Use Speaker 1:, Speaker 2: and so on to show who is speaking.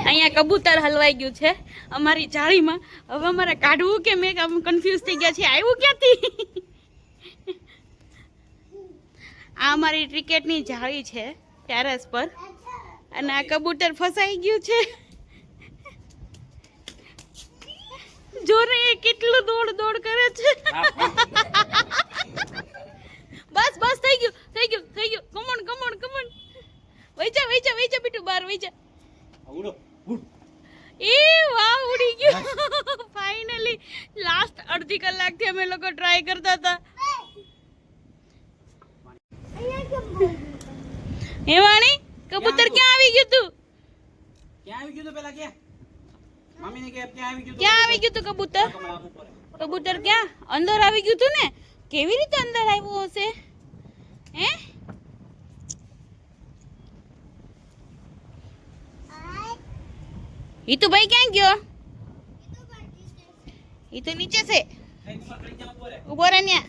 Speaker 1: અહીંયા કબૂતર હલવાઈ ગયું છે અમારી જાળીમાં. હવે અમારે કાઢવું કે મેં કન્ફ્યુઝ થઈ ગયા છે. આવ્યું ક્યાંથી? આ અમારી ક્રિકેટની જાળી છે ટેરેસ પર અને આ કબૂતર ફસાઈ ગયું છે. જોને એ કેટલું દોડ કરે છે. બસ બસ થઈ ગયું. કમોન વઈજા બીટુ બહાર વઈજા. એ વાહ ઉડી ગયું. ફાઇનલી લાસ્ટ અડધી કલાકથી અમે લોકો ટ્રાય કરતા હતા. હેવાણી કબૂતર ક્યાં આવી ગયું તું?
Speaker 2: પેલા કે મમ્મીને કે ક્યાં આવી ગયું તું?
Speaker 1: ક્યાં આવી ગયું તું કબૂતર? કબૂતર ક્યાં? અંદર આવી ગયું તું ને? કેવી રીતે અંદર આવ્યું હશે? હે ઈ તો ભાઈ ક્યાં ગયો? ઈ તો નીચે છે. ઉભો રહે ન્યા.